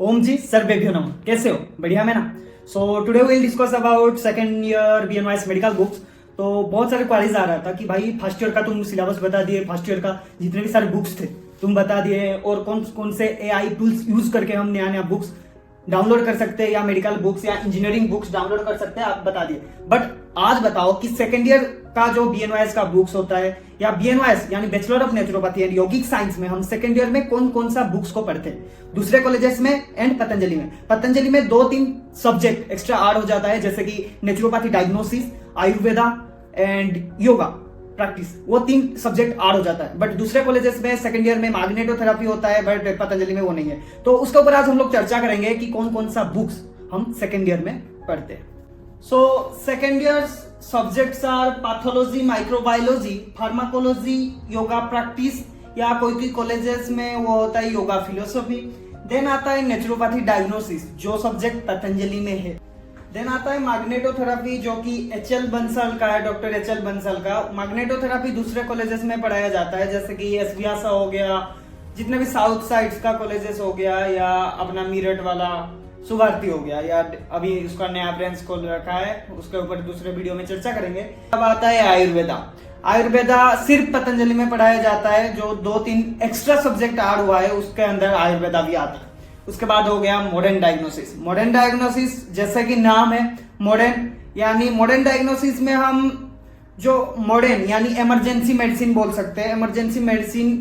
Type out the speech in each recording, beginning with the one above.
ओम जी सर्वेभ्यो नमः। कैसे हो? बढ़िया में ना? So today will discuss about second year BNYS medical books. तो बहुत सारे क्वारीज आ रहा था कि भाई फर्स्ट ईयर का तुम सिलेबस बता दिए, फर्स्ट ईयर का जितने भी सारे बुक्स थे तुम बता दिए, और कौन कौन से एआई टूल्स यूज करके हम नया नया बुक्स डाउनलोड कर सकते हैं या मेडिकल बुक्स या इंजीनियरिंग बुक्स डाउनलोड कर सकते हैं, आप बता दिए। बट आज बताओ कि सेकंड ईयर का जो बीएनवाईएस का बुक्स होता है या बीएनवाईएस यानी bachelor of naturopathy and yogic science में हम सेकंड ईयर में कौन कौन सा बुक्स को पढ़ते हैं दूसरे कॉलेजेस में एंड पतंजलि में। पतंजलि में 2-3 सब्जेक्ट एक्स्ट्रा ऐड हो जाता है, जैसे कि naturopathy diagnosis, Ayurveda and yoga practice, वो 3 सब्जेक्ट ऐड हो जाता है। बट दूसरे कॉलेजेस में सेकंड ईयर में मैग्नेटोथेरेपी होता है, बट पतंजलि में वो नहीं है। तो उसके ऊपर आज हम लोग चर्चा करेंगे कि कौन कौन सा बुक्स हम सेकंड ईयर में पढ़ते हैं। So second year subjects are pathology, microbiology, pharmacology, yoga practice, या कोई कॉलेजेस में वो होता है योगा फिलोसफी। देन आता है नेचुरोपैथी डायग्नोसिस जो सब्जेक्ट पतंजलि में है। देन आता है मैग्नेटोथेरेपी जो कि एचएल बंसल का है, डॉक्टर एचएल बंसल का। मैग्नेटोथेरेपी दूसरे कॉलेजेस में पढ़ाया जाता है, जैसे कि एसवीआसा हो गया, जितने भी साउथ साइड्स का कॉलेजेस हो गया, या अपना मीरठ वाला सुभारती हो गया, या अभी उसका नया ब्रांच खोल रखा है, उसके ऊपर दूसरे वीडियो में चर्चा करेंगे। अब आता है आयुर्वेदा। आयुर्वेदा सिर्फ पतंजलि में पढ़ाया जाता है, जो 2-3 एक्स्ट्रा सब्जेक्ट ऐड हुआ है उसके अंदर आयुर्वेदा भी आता है। उसके बाद हो गया मॉडर्न डायग्नोसिस। मॉडर्न डायग्नोसिस जैसे कि नाम है मॉडर्न, यानी मॉडर्न डायग्नोसिस में हम जो मॉडर्न यानी इमरजेंसी मेडिसिन बोल सकते हैं, इमरजेंसी मेडिसिन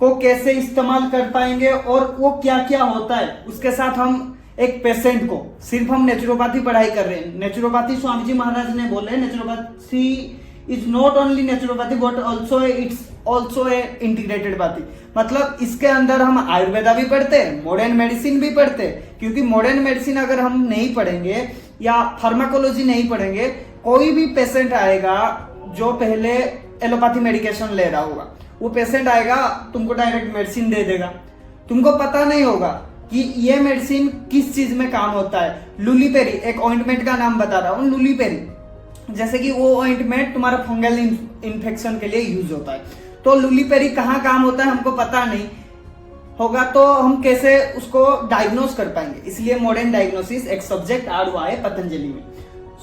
को कैसे इस्तेमाल कर पाएंगे और वो क्या क्या होता है, उसके साथ हम एक पेशेंट को, सिर्फ हम नेचुरोपैथी पढ़ाई कर रहे हैं। नेचुरोपैथी स्वामी जी महाराज ने बोले naturopathy is not only naturopathy but also it's also a integrated pathy. मतलब इसके अंदर हम आयुर्वेदा भी पढ़ते हैं, मॉडर्न मेडिसिन भी पढ़ते हैं, क्योंकि मॉडर्न मेडिसिन अगर हम नहीं पढ़ेंगे या फार्माकोलॉजी नहीं पढ़ेंगे, कोई भी पेशेंट आएगा जो पहले एलोपैथी मेडिकेशन ले रहा होगा, वो पेशेंट आएगा तुमको डायरेक्ट मेडिसिन दे देगा, तुमको पता नहीं होगा कि ये मेडिसिन किस चीज में काम होता है। लुलीपेरी एक ऑइंटमेंट का नाम बता रहा हूँ, लुलीपेरी जैसे कि वो ऑइंटमेंट तुम्हारा फंगल इन्फेक्शन के लिए यूज होता है, तो लुलीपेरी कहाँ काम होता है हमको पता नहीं होगा, तो हम कैसे उसको डायग्नोस कर पाएंगे। इसलिए मॉडर्न डायग्नोसिस एक सब्जेक्ट ऐड हुआ है पतंजलि में।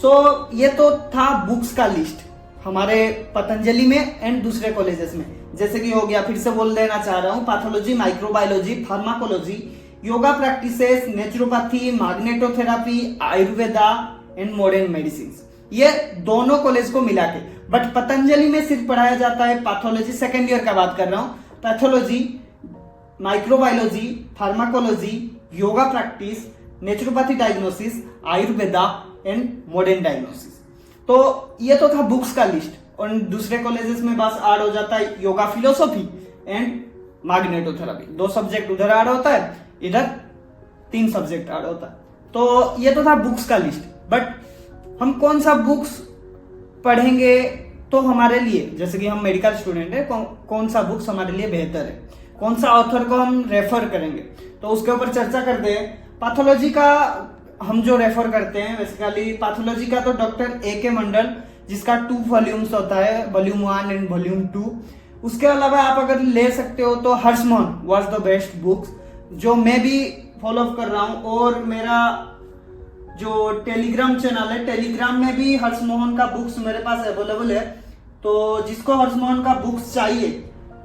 सो ये तो था बुक्स का लिस्ट हमारे पतंजलि में एंड दूसरे कॉलेजेस में, जैसे कि हो गया, फिर से बोल देना चाह रहा हूँ, pathology, microbiology, pharmacology, yoga practices, naturopathy, magnetotherapy, Ayurveda and modern medicine, ये दोनों कॉलेज को मिला के। बट पतंजलि में सिर्फ पढ़ाया जाता है पैथोलॉजी, सेकेंड ईयर का बात कर रहा हूं, pathology, microbiology, pharmacology, yoga practice, naturopathy diagnosis, Ayurveda and modern diagnosis. तो ये तो था बुक्स का लिस्ट। और दूसरे कॉलेजेस में बस ऐड हो जाता है yoga philosophy and magnetotherapy, 2 subject उधर ऐड होता है, इधर 3 सब्जेक्ट ऐड होता है। तो ये तो था बुक्स का लिस्ट। बट हम कौन सा बुक्स पढ़ेंगे तो हमारे लिए, जैसे कि हम मेडिकल स्टूडेंट है, कौन सा बुक्स हमारे लिए बेहतर है, कौन सा ऑथर को हम रेफर करेंगे, तो उसके ऊपर चर्चा करते हैं। पैथोलॉजी का हम जो रेफर करते हैं, बेसिकली पैथोलॉजी का तो डॉक्टर AK मंडल, जिसका 2 वॉल्यूम्स होता है, वॉल्यूम 1 एंड वॉल्यूम 2। उसके अलावा आप अगर ले सकते हो तो हर्षमोहन वाज द बेस्ट बुक्स, जो मैं भी फॉलो कर रहा हूं, और मेरा जो टेलीग्राम चैनल है, टेलीग्राम में भी हर्षमोहन का बुक्स मेरे पास अवेलेबल है। तो जिसको हर्षमोहन का बुक्स चाहिए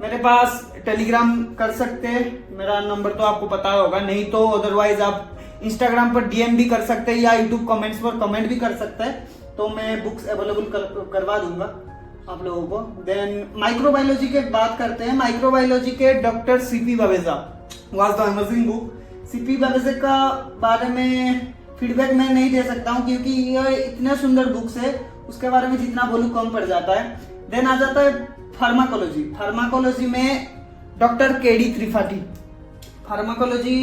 मेरे पास टेलीग्राम कर सकते हैं, मेरा नंबर तो आपको पता होगा, नहीं तो अदरवाइज आप इंस्टाग्राम पर DM भी कर सकते हैं या यूट्यूब कमेंट्स पर कमेंट भी कर सकते हैं, तो मैं बुक्स अवेलेबल करवा दूंगा आप लोगों को। देन माइक्रोबायोलॉजी के बात करते हैं। माइक्रोबायोलॉजी के doctor CP Baweja was the amazing book. CP Baweja का बारे में फीडबैक मैं नहीं दे सकता हूँ, क्योंकि ये इतने सुंदर बुक्स है, उसके बारे में जितना बोलूँ कम पड़ जाता है। देन आ जाता है फार्माकोलॉजी। फार्माकोलॉजी में डॉक्टर KD त्रिपाठी, फार्माकोलॉजी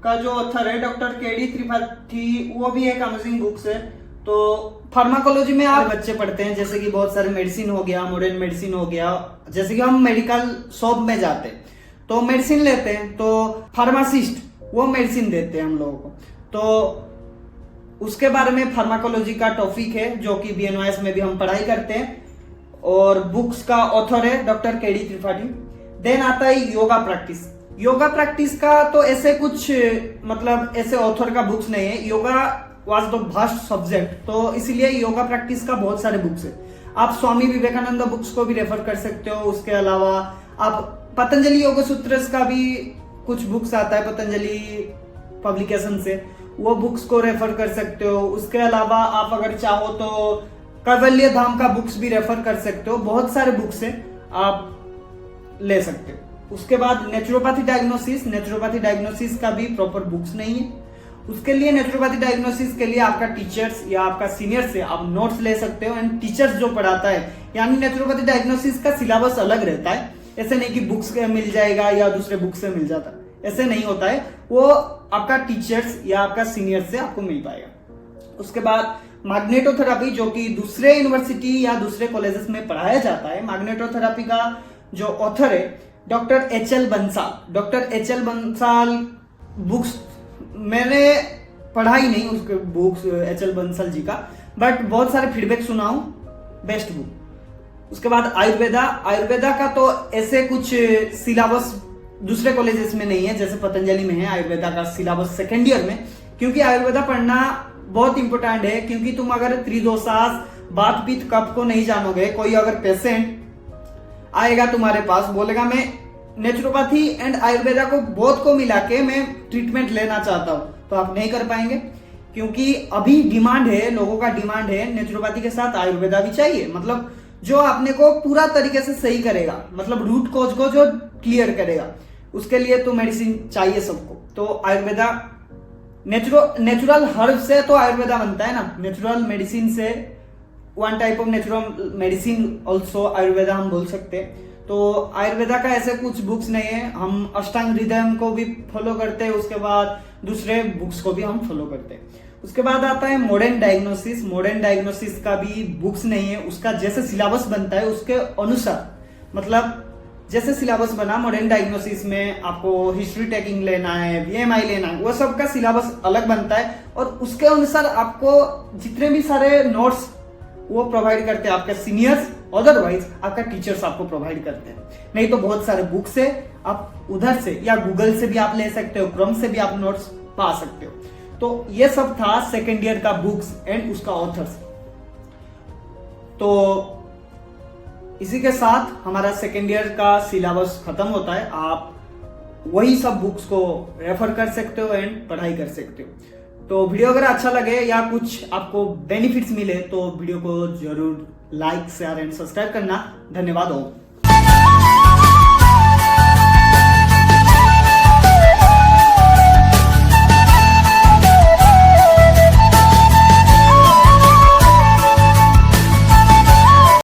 का जो ऑथर है डॉक्टर KD त्रिपाठी, वो भी एक अमेजिंग बुक्स है। तो फार्माकोलॉजी में आप बच्चे पढ़ते हैं, जैसे कि बहुत सारे मेडिसिन हो गया, मॉडर्न मेडिसिन हो गया, जैसे कि हम मेडिकल शॉप में जाते हैं तो मेडिसिन लेते हैं, तो फार्मासिस्ट वो मेडिसिन देते हैं हम लोगों को, तो उसके बारे में फार्माकोलॉजी का टॉपिक है, जो कि बीएनवाईएस में भी हम पढ़ाई करते हैं, और बुक्स का ऑथर है डॉक्टर KD त्रिपाठी। देन आता है योगा प्रैक्टिस। योगा प्रैक्टिस का तो ऐसे कुछ मतलब ऐसे ऑथर का बुक्स नहीं है। Yoga was the vast subject, तो इसीलिए योगा प्रैक्टिस का बहुत सारे बुक्स है। आप स्वामी विवेकानंद बुक्स को भी रेफर कर सकते हो। उसके अलावा आप पतंजलि योग सूत्र का भी कुछ बुक्स आता है पतंजलि पब्लिकेशन से, वो बुक्स को रेफर कर सकते हो। उसके अलावा आप अगर चाहो तो कैवल्य धाम का बुक्स भी रेफर कर सकते हो। बहुत सारे बुक्स है, आप ले सकते हो। उसके बाद नेचुरोपैथी डायग्नोसिस का भी प्रॉपर बुक्स नहीं है। उसके लिए नेचुरोपैथी डायग्नोसिस के लिए आपका टीचर्स या आपका सीनियर से आप नोट्स ले सकते हो। एंड टीचर्स जो पढ़ाता है, यानी नेचुरोपैथी डायग्नोसिस का सिलेबस अलग रहता है। ऐसे नहीं कि बुक्स मिल जाएगा या दूसरे बुक से मिल जाता, ऐसे नहीं होता है। वो आपका टीचर्स या आपका सीनियर से आपको मिल पाएगा। उसके बाद मैग्नेटोथेरेपी, जो कि दूसरे यूनिवर्सिटी या दूसरे कॉलेजेस में पढ़ाया जाता है। मैग्नेटोथेरेपी का जो ऑथर है डॉक्टर एच.एल. बंसाल बुक्स मैंने पढ़ा ही नहीं उसके बुक्स एच.एल. बंसल जी का, बट बहुत सारे फीडबैक सुना हूं, बेस्ट बुक। उसके बाद आयुर्वेदा का तो ऐसे कुछ सिलेबस दूसरे कॉलेजेस में नहीं है, जैसे पतंजलि में है आयुर्वेदा का सिलेबस सेकेंड ईयर में। क्योंकि आयुर्वेदा पढ़ना बहुत इंपॉर्टेंट है, क्योंकि तुम अगर त्रिदोषास वात पित्त कफ को नहीं जानोगे, कोई अगर पेशेंट आएगा तुम्हारे पास बोलेगा मैं नेचुरोपैथी एंड आयुर्वेदा को बोथ को मिला के मैं ट्रीटमेंट लेना चाहता हूं, तो आप नहीं कर पाएंगे। क्योंकि अभी डिमांड है, लोगों का डिमांड है नेचुरोपैथी के साथ आयुर्वेदा भी चाहिए, मतलब जो आपने को पूरा तरीके से सही करेगा, मतलब रूट कॉज को जो क्लियर करेगा। उसके लिए तो मेडिसिन चाहिए सबको। तो आयुर्वेदा नेचुरल हर्ब से तो आयुर्वेदा बनता है ना, नेचुरल मेडिसिन से one type of natural medicine also Ayurveda हम बोल सकते हैं। तो आयुर्वेदा का ऐसे कुछ बुक्स नहीं है। हम अष्टांग हृदय को भी फॉलो करते हैं, उसके बाद दूसरे बुक्स को भी हम फॉलो करते हैं। उसके बाद आता है मॉडर्न डायग्नोसिस का भी बुक्स नहीं है। उसका जैसे सिलेबस बनता है उसके अनुसार, मतलब जैसे सिलेबस बना मॉडर्न डायग्नोसिस में आपको हिस्ट्री टेकिंग लेना है, VMI लेना है, वो सब का सिलेबस अलग बनता है। और उसके अनुसार आपको जितने भी सारे नोट्स वो प्रोवाइड करते हैं आपके सीनियर्स, अदरवाइज आपका टीचर्स आपको प्रोवाइड करते हैं। नहीं तो बहुत सारे बुक्स है, आप उधर से या गूगल से भी आप ले सकते हो, क्रोम से भी आप नोट्स पा सकते हो। तो ये सब था सेकेंड ईयर का बुक्स एंड उसका ऑथर्स। तो इसी के साथ हमारा सेकेंड ईयर का सिलेबस खत्म होता है। आप वही सब बुक्स को रेफर कर सकते हो एंड पढ़ाई कर सकते हो। तो वीडियो अगर अच्छा लगे या कुछ आपको बेनिफिट्स मिले तो वीडियो को जरूर लाइक शेयर एंड सब्सक्राइब करना। धन्यवाद हो।